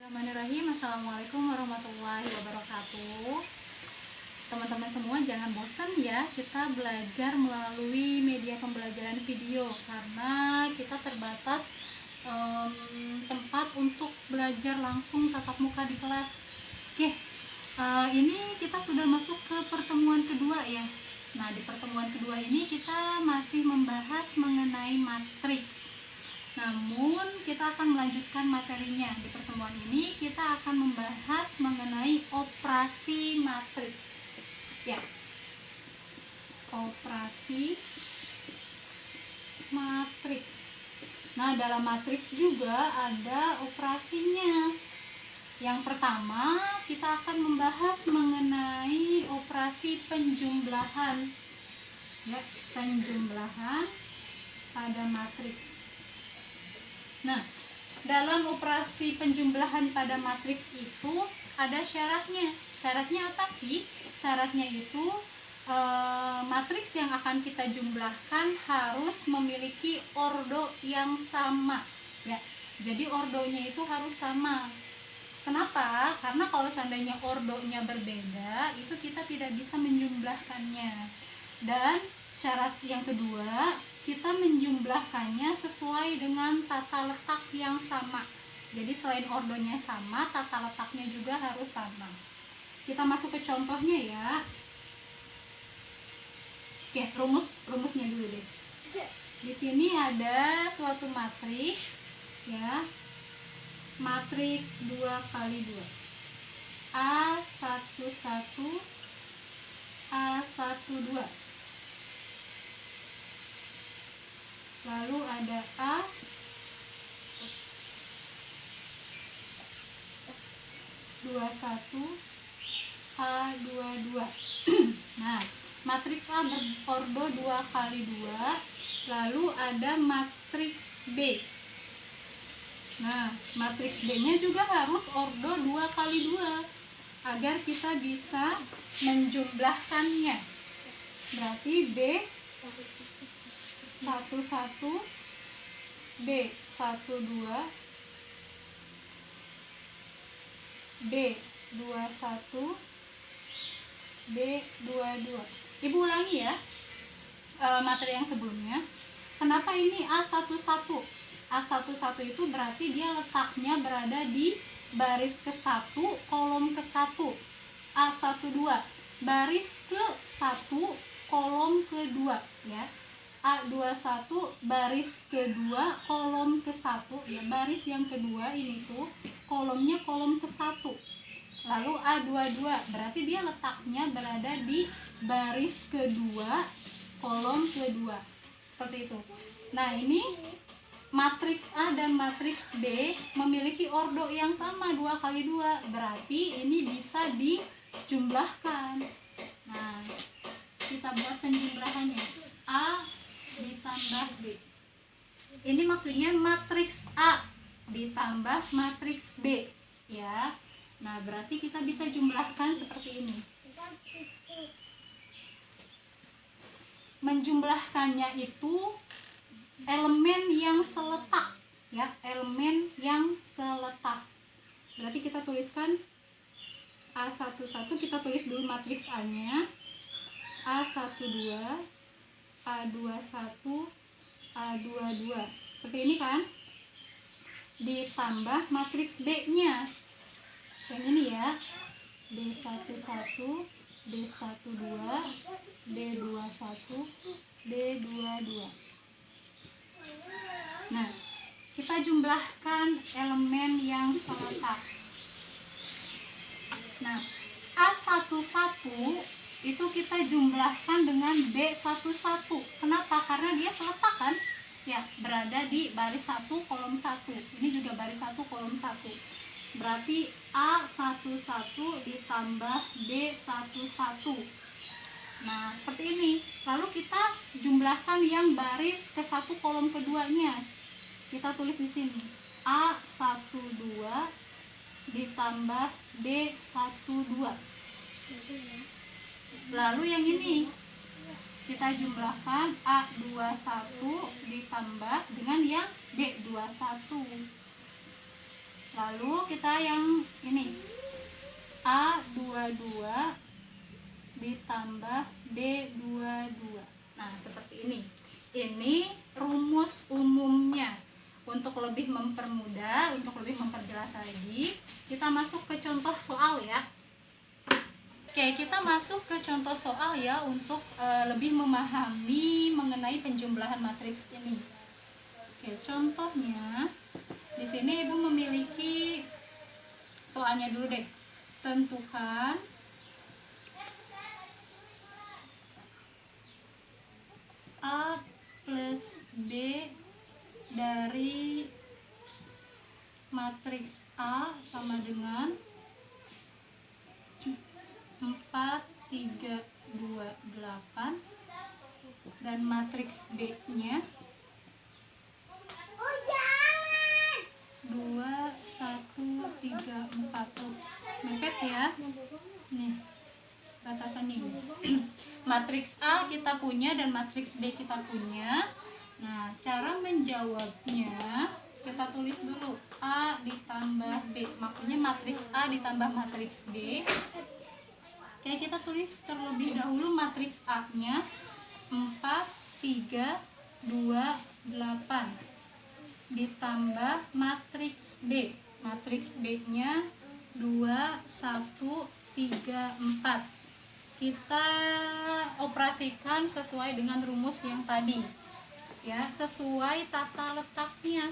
Bismillahirrahmanirrahim. Assalamualaikum warahmatullahi wabarakatuh. Teman-teman semua jangan bosan ya, kita belajar melalui media pembelajaran video karena kita terbatas tempat untuk belajar langsung tatap muka di kelas. Oke, ini kita sudah masuk ke pertemuan kedua ya. Nah, di pertemuan kedua ini kita masih membahas mengenai matriks. Namun kita akan melanjutkan materinya. Di pertemuan ini kita akan membahas mengenai operasi matriks. Ya. Operasi matriks. Nah, dalam matriks juga ada operasinya. Yang pertama, kita akan membahas mengenai operasi penjumlahan. Ya, penjumlahan pada matriks. Nah, dalam operasi penjumlahan pada matriks itu ada syaratnya. Syaratnya apa sih? Syaratnya itu matriks yang akan kita jumlahkan harus memiliki ordo yang sama. Ya, jadi ordonya itu harus sama. Kenapa? Karena kalau seandainya ordonya berbeda, itu kita tidak bisa menjumlahkannya. Dan syarat yang kedua, kita menjumlahkannya sesuai dengan tata letak yang sama. Jadi selain ordonya sama, tata letaknya juga harus sama. Kita masuk ke contohnya ya. Oke, rumusnya dulu deh. Di sini ada suatu matriks ya. Matriks 2x2. A11 A12. Lalu ada A21 A22. Nah, matriks A berordo 2x2. Lalu ada matriks B. Nah, matriks B-nya juga harus ordo 2x2 agar kita bisa menjumlahkannya. Berarti B11 B12 B21 B22. Ibu ulangi ya materi yang sebelumnya. Kenapa ini A11? A11 itu berarti dia letaknya berada di baris ke-1 kolom ke-1. A12 baris ke-1 kolom ke-2 ya. A21 baris ke-2 kolom ke-1 ya, baris yang kedua ini tuh kolomnya kolom ke-1. Lalu A22 berarti dia letaknya berada di baris kedua kolom kedua. Seperti itu. Nah, ini matriks A dan matriks B memiliki ordo yang sama 2x2. Berarti ini bisa dijumlahkan. Nah, kita buat penjumlahannya. A ditambah B. Ini maksudnya matriks A ditambah matriks B ya. Nah, berarti kita bisa jumlahkan seperti ini. Menjumlahkannya itu elemen yang seletak ya, elemen yang seletak. Berarti kita tuliskan A11, kita tulis dulu matriks A-nya. A12 A21 A22 seperti ini kan, ditambah matriks B-nya yang ini ya, B11 B12 B21 B22. Nah, kita jumlahkan elemen yang seletak. Nah, A11 itu kita jumlahkan dengan B11. Kenapa? Karena dia seletak kan? Ya, berada di baris 1 kolom 1. Ini juga baris 1 kolom 1. Berarti A11 ditambah B11. Nah, seperti ini. Lalu kita jumlahkan yang baris ke-1 kolom keduanya. Kita tulis di sini. A12 ditambah B12. Lalu yang ini kita jumlahkan A21 ditambah dengan yang B21. Lalu kita yang ini A22 ditambah B22. Nah, seperti ini. Ini rumus umumnya. Untuk lebih mempermudah, untuk lebih memperjelas lagi, kita masuk ke contoh soal ya. Oke, kita masuk ke contoh soal ya untuk lebih memahami mengenai penjumlahan matriks ini. Oke, contohnya di sini Ibu memiliki soalnya dulu deh. Tentukan A plus B dari matriks A sama dengan 4, 3, 2, 8 dan matriks B-nya 2, 1, 3, 4. Ups, mepet ya. Nih, batasannya ini. Matriks A kita punya dan matriks B kita punya. Nah, cara menjawabnya kita tulis dulu A ditambah B. Maksudnya matriks A ditambah matriks B. Oke, kita tulis terlebih dahulu matriks A-nya 4, 3, 2, 8 ditambah matriks B. Matriks B-nya 2, 1, 3, 4. Kita operasikan sesuai dengan rumus yang tadi. Ya, sesuai tata letaknya.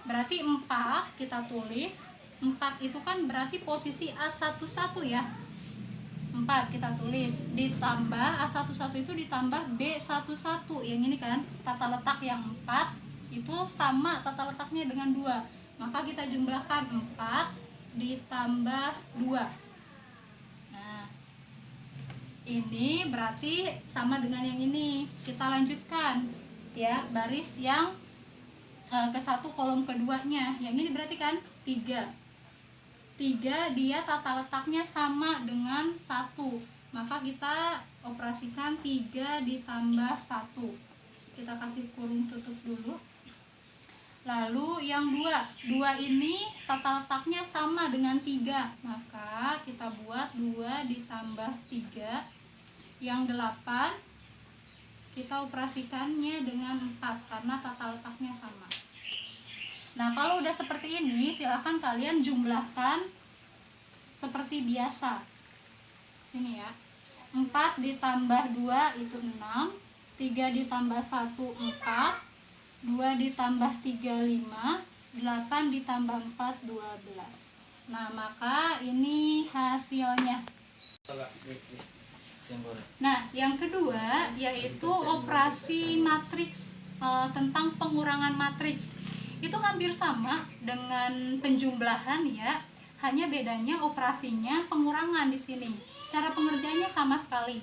Berarti 4 kita tulis. 4 itu kan berarti posisi A11 ya. 4 kita tulis ditambah A11 itu ditambah B11. Yang ini kan tata letak yang 4 itu sama tata letaknya dengan 2. Maka kita jumlahkan 4 ditambah 2. Ini berarti sama dengan yang ini. Kita lanjutkan ya, baris yang ke satu kolom keduanya. Yang ini berarti kan 3. 3 dia tata letaknya sama dengan 1. Maka kita operasikan 3 ditambah 1. Kita kasih kurung tutup dulu. Lalu yang 2 ini tata letaknya sama dengan 3. Maka kita buat 2 ditambah 3. Yang 8 kita operasikannya dengan 4 karena tata letaknya sama. Nah, kalau udah seperti ini silahkan kalian jumlahkan seperti biasa. Sini ya, 4 ditambah 2 itu 6, 3 ditambah 1 4, 2 ditambah 3 5, 8 ditambah 4 12. Nah, maka ini hasilnya. Nah, yang kedua yaitu operasi matriks, tentang pengurangan matriks. Itu hampir sama dengan penjumlahan ya, hanya bedanya operasinya pengurangan di sini. Cara pengerjaannya sama sekali.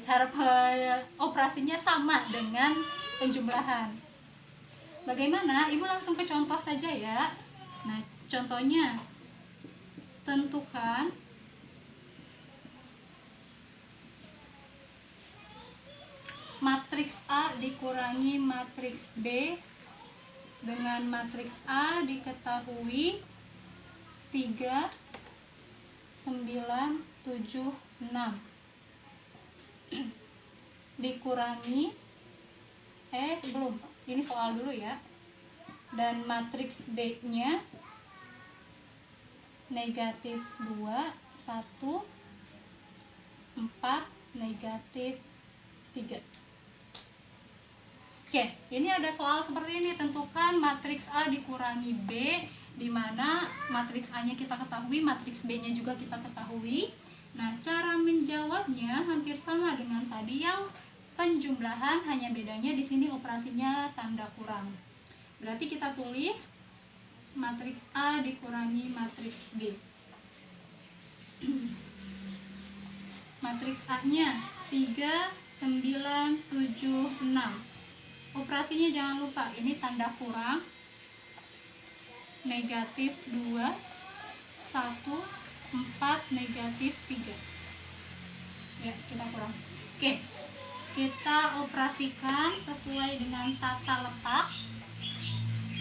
Cara operasinya sama dengan penjumlahan. Bagaimana? Ibu langsung ke contoh saja ya. Nah, contohnya tentukan matriks A dikurangi matriks B dengan matriks A diketahui 3, 9, 7, 6 dikurangi sebelum ini soal dulu ya, dan matriks B nya negatif 2, 1, 4, negatif 3. Oke, ini ada soal seperti ini. Tentukan matriks A dikurangi B, di mana matriks A-nya kita ketahui, matriks B-nya juga kita ketahui. Nah, cara menjawabnya hampir sama dengan tadi yang penjumlahan, hanya bedanya di sini operasinya tanda kurang. Berarti kita tulis matriks A dikurangi matriks B. Matriks A-nya 3, 9, 7, 6. Operasinya jangan lupa, ini tanda kurang, negatif 2, 1, 4, negatif 3. Ya, kita kurang. Oke, kita operasikan sesuai dengan tata letak.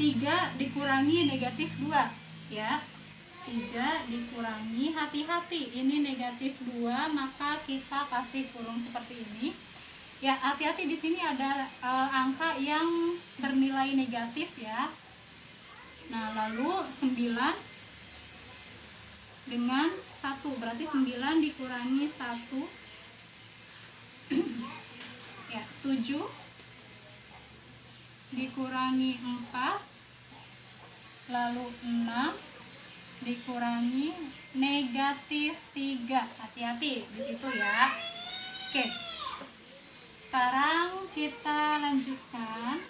3 dikurangi negatif 2 ya. 3 dikurangi, hati-hati ini negatif 2, maka kita kasih kurung seperti ini ya. Hati-hati di sini ada angka yang bernilai negatif ya. Nah lalu 9 dengan 1, berarti 9 dikurangi 1 ya. 7 dikurangi 4, lalu 6 dikurangi negatif 3. Hati-hati di situ ya. Oke, sekarang kita lanjutkan.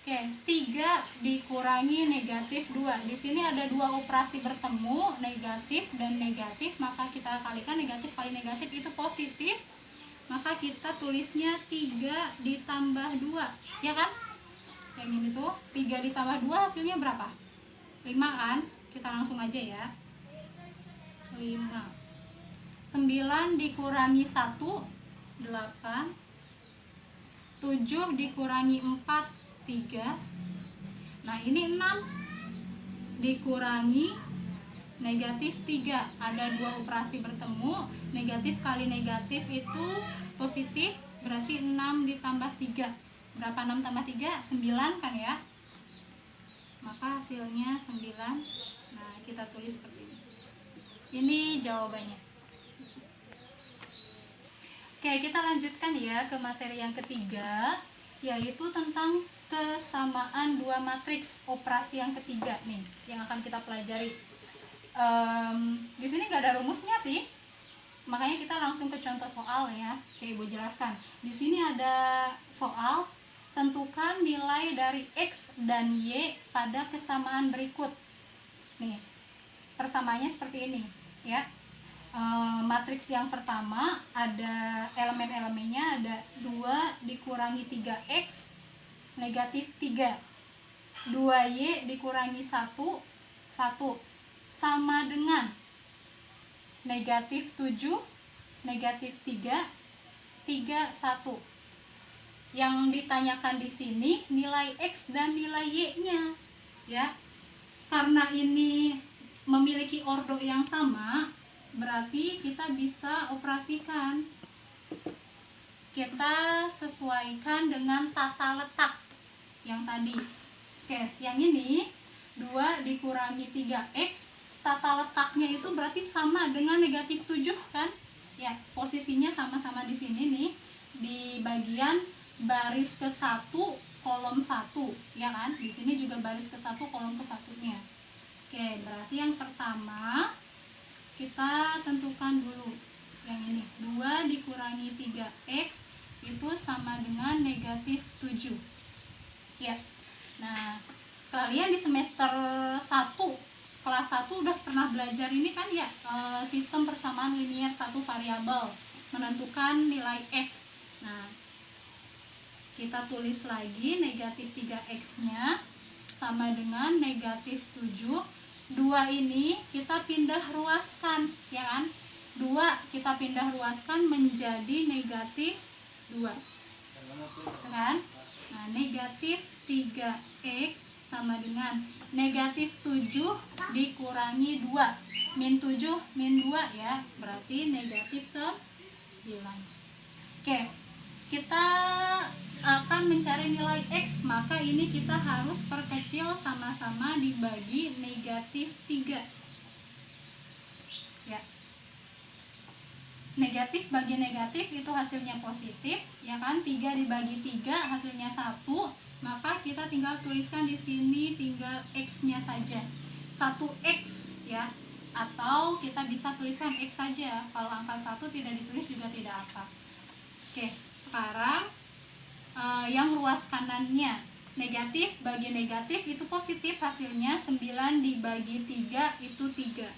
Oke, 3 dikurangi negatif 2. Di sini ada dua operasi bertemu, negatif dan negatif, maka kita kalikan. Negatif kali negatif itu positif, maka kita tulisnya 3 ditambah 2 ya kan. Yang ini tuh 3 ditambah 2 hasilnya berapa? 5 kan. Kita langsung aja ya. 5. 9 dikurangi 1, 8. 7 dikurangi 4, 3. Nah ini 6 dikurangi negatif 3. Ada dua operasi bertemu, negatif kali negatif itu positif, berarti 6 ditambah 3. Berapa 6 tambah 3? 9 kan ya. Maka hasilnya 9. Nah kita tulis seperti ini. Ini jawabannya. Oke, kita lanjutkan ya ke materi yang ketiga, yaitu tentang kesamaan dua matriks. Operasi yang ketiga nih yang akan kita pelajari. Di sini nggak ada rumusnya sih, makanya kita langsung ke contoh soal ya. Oke, Ibu jelaskan. Di sini ada soal, tentukan nilai dari X dan Y pada kesamaan berikut. Nih, persamaannya seperti ini ya. Matriks yang pertama ada elemen-elemennya, ada 2 dikurangi 3X negatif 3, 2Y dikurangi 1, 1 sama dengan negatif 7, negatif 3, 3, 1. Yang ditanyakan di sini nilai X dan nilai Y-nya ya. Karena ini memiliki ordo yang sama, berarti kita bisa operasikan. Kita sesuaikan dengan tata letak yang tadi. Oke, yang ini 2 dikurangi 3X, tata letaknya itu berarti sama dengan negatif 7 kan? Ya, posisinya sama-sama di sini nih, di bagian baris ke-1 kolom 1 ya kan? Di sini juga baris ke-1 kolom ke-1-nya. Oke, berarti yang pertama kita tentukan dulu yang ini, 2 dikurangi 3X itu sama dengan negatif 7 ya. Nah kalian di semester 1 kelas 1 udah pernah belajar ini kan ya, sistem persamaan linier satu variabel menentukan nilai X. Nah kita tulis lagi negatif 3X nya sama dengan negatif 7. 2 ini kita pindah ruaskan ya kan, 2 kita pindah ruaskan menjadi negatif 2 kan. Nah negatif 3X sama dengan negatif 7 dikurangi 2, min 7 min 2 ya, berarti negatif 9. Oke, kita akan mencari nilai X, maka ini kita harus perkecil sama-sama dibagi negatif 3 ya. Negatif bagi negatif itu hasilnya positif ya kan, 3 dibagi 3 hasilnya 1, maka kita tinggal tuliskan di sini tinggal X nya saja, 1X ya, atau kita bisa tuliskan X saja, kalau angka 1 tidak ditulis juga tidak apa. Oke, sekarang yang ruas kanannya negatif bagi negatif itu positif, hasilnya 9 dibagi 3 itu 3.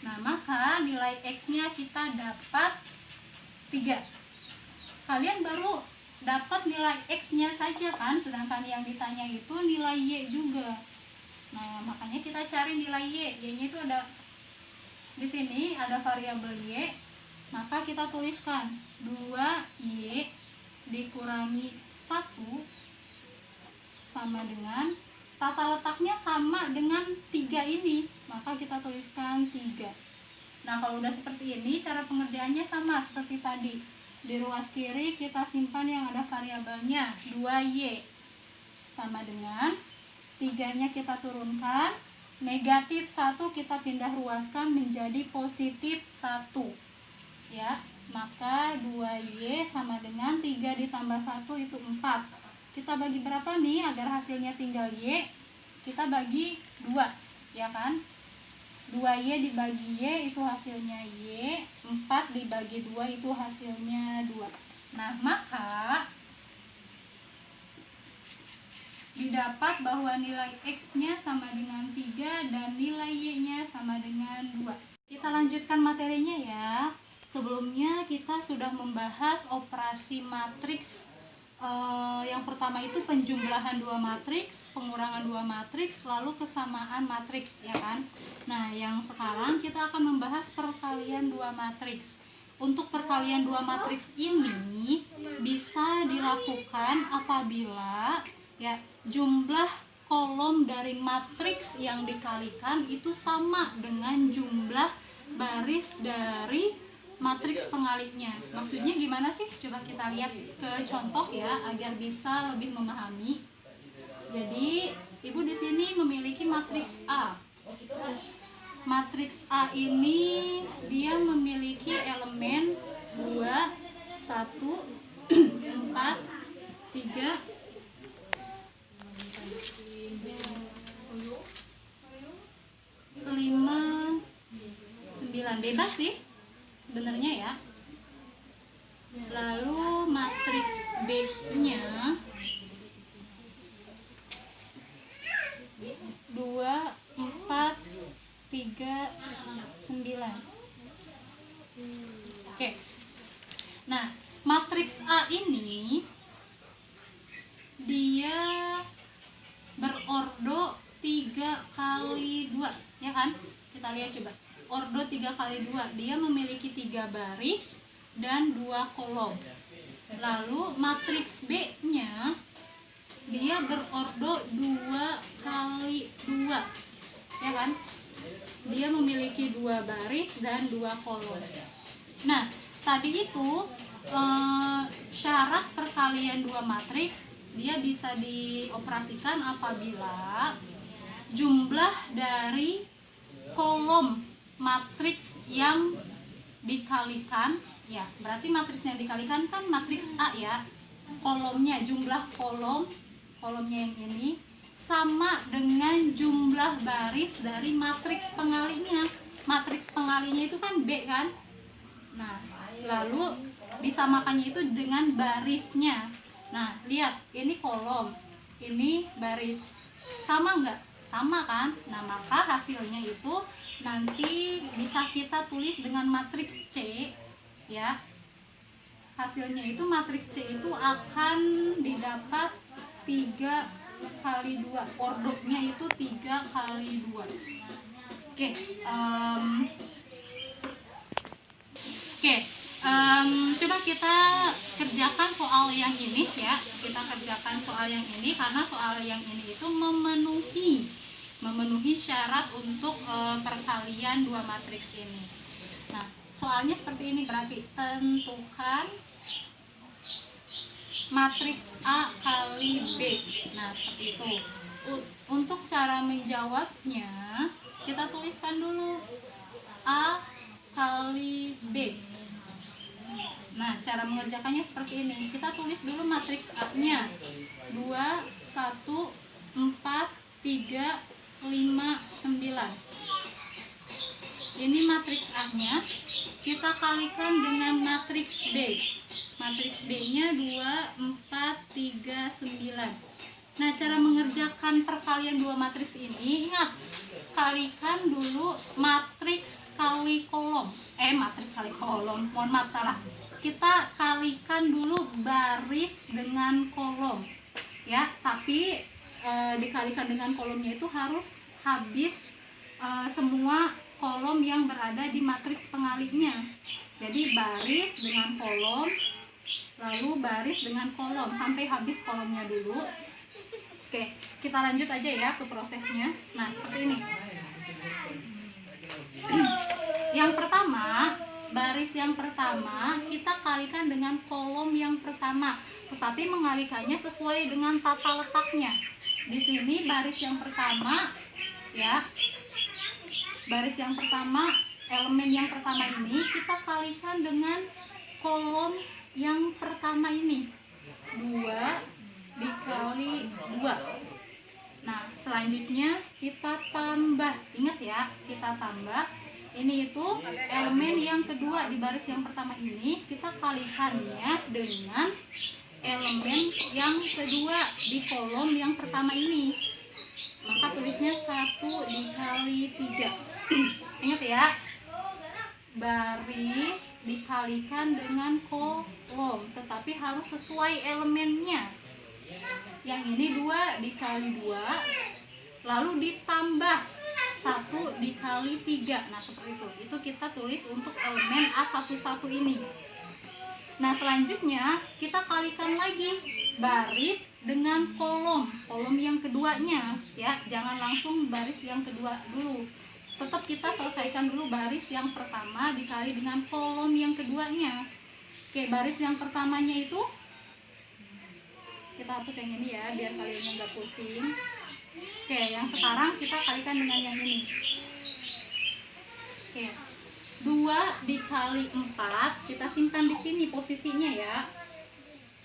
Nah maka nilai X nya kita dapat 3. Kalian baru dapat nilai X nya saja kan, sedangkan yang ditanya itu nilai Y juga. Nah makanya kita cari nilai Y. Y nya itu ada di sini, ada variabel Y, maka kita tuliskan 2Y dikurangi 1 sama dengan, tata letaknya sama dengan 3 ini, maka kita tuliskan 3. Nah, kalau udah seperti ini, cara pengerjaannya sama seperti tadi. Di ruas kiri kita simpan yang ada variabelnya 2Y sama dengan 3-nya kita turunkan, negatif 1 kita pindah ruaskan menjadi positif 1 ya, maka 2Y sama dengan 3 ditambah 1 itu 4. Kita bagi berapa nih agar hasilnya tinggal Y? Kita bagi 2 ya kan, 2Y dibagi Y itu hasilnya Y, 4 dibagi 2 itu hasilnya 2. Nah, maka didapat bahwa nilai X-nya sama dengan 3 dan nilai Y-nya sama dengan 2. Kita lanjutkan materinya ya. Sebelumnya kita sudah membahas operasi matriks. Yang pertama itu penjumlahan 2 matriks, pengurangan 2 matriks, lalu kesamaan matriks ya kan. Nah, yang sekarang kita akan membahas perkalian 2 matriks. Untuk perkalian 2 matriks ini bisa dilakukan apabila ya jumlah kolom dari matriks yang dikalikan itu sama dengan jumlah baris dari matriks pengalihnya. Maksudnya gimana sih? Coba kita lihat ke contoh ya agar bisa lebih memahami. Jadi, Ibu di sini memiliki matriks A. Matriks A ini dia memiliki elemen 2, 1, 4, 3, 5, 9. Bebas sih sebenarnya ya. Lalu matriks B-nya 2, 4, 3, 9. Oke. Nah, matriks A ini dia berordo 3 kali 2 ya kan. Kita lihat coba. Ordo 3 kali 2, dia memiliki 3 baris dan 2 kolom. Lalu matriks B-nya dia berordo 2 kali 2 ya kan, dia memiliki 2 baris dan 2 kolom. Nah, tadi itu syarat perkalian 2 matriks dia bisa dioperasikan apabila jumlah dari kolom matriks yang dikalikan ya, berarti matriks yang dikalikan kan matriks A ya, kolomnya, jumlah kolomnya yang ini sama dengan jumlah baris dari matriks pengalihnya. Matriks pengalihnya itu kan B kan. Nah, lalu disamakannya itu dengan barisnya. Nah, lihat, ini kolom, ini baris, sama nggak? Sama kan? Nah, maka hasilnya itu nanti bisa kita tulis dengan matriks C ya. Hasilnya itu matriks C itu akan didapat 3 kali 2, ordonya itu 3 kali 2. Oke, coba kita kerjakan soal yang ini ya. Kita kerjakan soal yang ini karena soal yang ini itu memenuhi syarat untuk perkalian 2 matriks ini. Nah, soalnya seperti ini, berarti tentukan matriks A kali B. Nah, seperti itu. Untuk cara menjawabnya kita tuliskan dulu A kali B. Nah, cara mengerjakannya seperti ini. Kita tulis dulu matriks A-nya 2, 1, 4, 3, 5, 9. Ini matriks A-nya. Kita kalikan dengan matriks B. Matriks B-nya 2, 4, 3, 9. Nah, cara mengerjakan perkalian 2 matriks ini, ingat, kalikan dulu matriks kali kolom. Matriks kali kolom, mohon maaf salah. Kita kalikan dulu baris dengan kolom. Ya, tapi dikalikan dengan kolomnya itu harus habis semua kolom yang berada di matriks pengalihnya. Jadi baris dengan kolom, lalu baris dengan kolom sampai habis kolomnya dulu. Oke, kita lanjut aja ya ke prosesnya. Nah, seperti ini. Yang pertama, baris yang pertama kita kalikan dengan kolom yang pertama, tetapi mengalikannya sesuai dengan tata letaknya. Di sini baris yang pertama ya. Baris yang pertama, elemen yang pertama ini kita kalikan dengan kolom yang pertama ini. 2 dikali 2. Nah, selanjutnya kita tambah. Ingat ya, kita tambah. Ini itu elemen yang kedua di baris yang pertama ini, kita kalikannya dengan elemen yang kedua di kolom yang pertama ini. Maka tulisnya 1 dikali 3. Ingat ya, baris dikalikan dengan kolom, tetapi harus sesuai elemennya. Yang ini 2 dikali 2, lalu ditambah 1 dikali 3. Nah, seperti itu. Itu kita tulis untuk elemen A11 ini. Nah, selanjutnya kita kalikan lagi baris dengan kolom yang keduanya ya. Jangan langsung baris yang kedua dulu. Tetap kita selesaikan dulu baris yang pertama dikali dengan kolom yang keduanya. Oke, baris yang pertamanya itu kita hapus yang ini ya, biar kalian nggak pusing. Oke, yang sekarang kita kalikan dengan yang ini. Oke, 2 dikali 4 kita simpan di sini posisinya ya.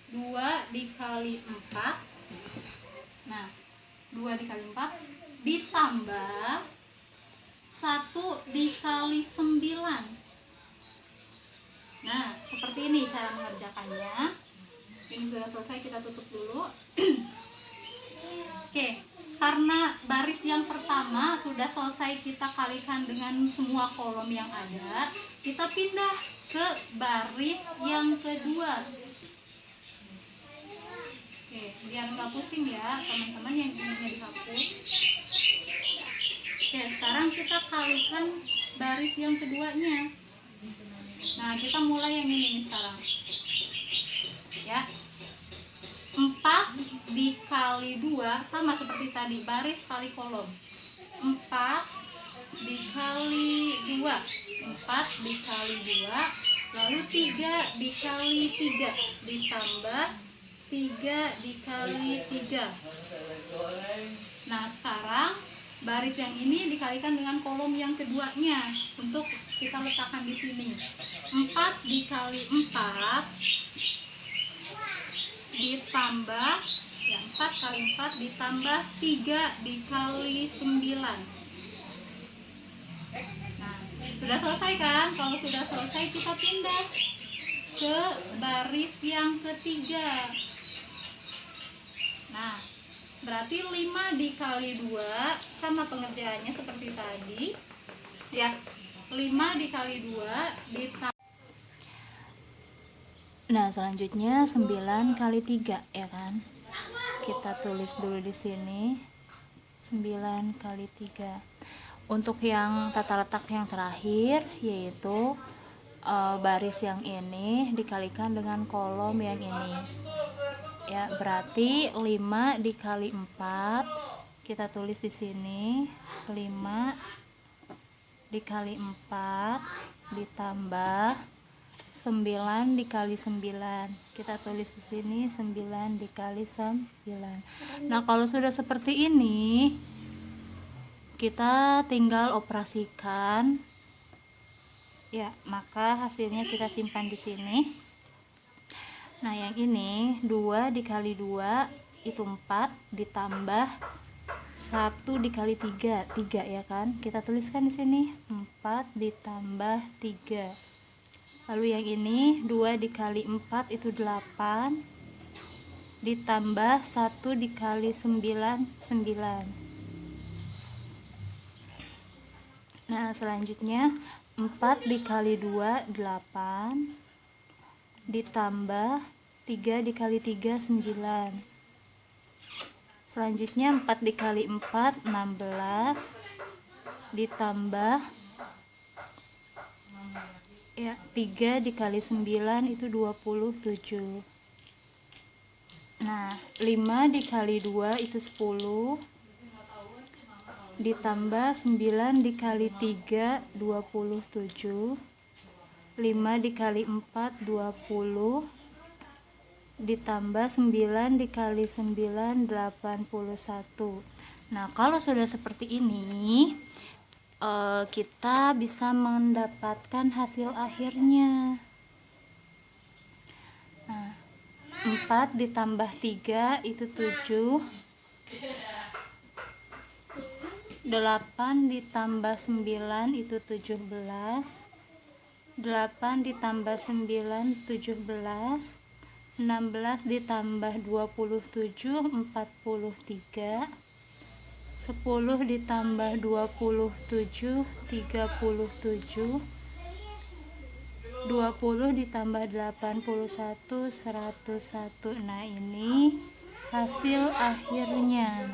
2 dikali 4. Nah, 2 dikali 4 ditambah 1 dikali 9. Nah, seperti ini cara mengerjakannya. Ini sudah selesai, kita tutup dulu. Oke, karena baris yang pertama sudah selesai kita kalikan dengan semua kolom yang ada, kita pindah ke baris yang kedua. Oke, biar nggak pusing ya teman-teman yang ininya dihapus. Oke, sekarang kita kalikan baris yang keduanya. Nah, kita mulai yang ini nih sekarang ya. 4 dikali 2 sama seperti tadi, baris kali kolom. 4 dikali 2, 4 dikali 2, lalu 3 dikali 3 ditambah 3 dikali 3. Nah, sekarang baris yang ini dikalikan dengan kolom yang keduanya untuk kita letakkan di sini. 4 dikali 4 ditambah ya, 4 kali 4 ditambah 3 dikali 9. Nah, sudah selesai kan? Kalau sudah selesai kita pindah ke baris yang ketiga. Nah, berarti 5 dikali 2 sama pengerjaannya seperti tadi ya. 5 dikali 2 ditambah. Nah, selanjutnya 9 kali 3 ya kan. Kita tulis dulu di sini 9 kali 3. Untuk yang tata letak yang terakhir yaitu baris yang ini dikalikan dengan kolom yang ini. Ya, berarti 5 dikali 4 kita tulis di sini 5 dikali 4 ditambah 9 dikali 9. Kita tulis di sini 9 dikali 9. Nah, kalau sudah seperti ini, kita tinggal operasikan. Ya, maka hasilnya kita simpan di sini. Nah, yang ini 2 dikali 2 itu 4 ditambah 1 dikali 3, 3 ya kan. Kita tuliskan di sini 4 ditambah 3. Lalu yang ini 2 dikali 4 itu 8 ditambah 1 dikali 9, 9. Nah, selanjutnya 4 dikali 2 8 ditambah 3 dikali 3 9. Selanjutnya 4 dikali 4 16 ditambah ya 3 dikali 9 itu 27. Nah, 5 dikali 2 itu 10, ditambah 9 dikali 3 27, 5 dikali 4 20, ditambah 9 dikali 9 81. Nah, kalau sudah seperti ini, kita bisa mendapatkan hasil akhirnya. Nah, 4 ditambah 3 itu 7, 8 ditambah 9 itu 17, 8 ditambah 9 17, 16 ditambah 27 43, 10 ditambah 27 37, 20 ditambah 81 101. Nah, ini hasil akhirnya.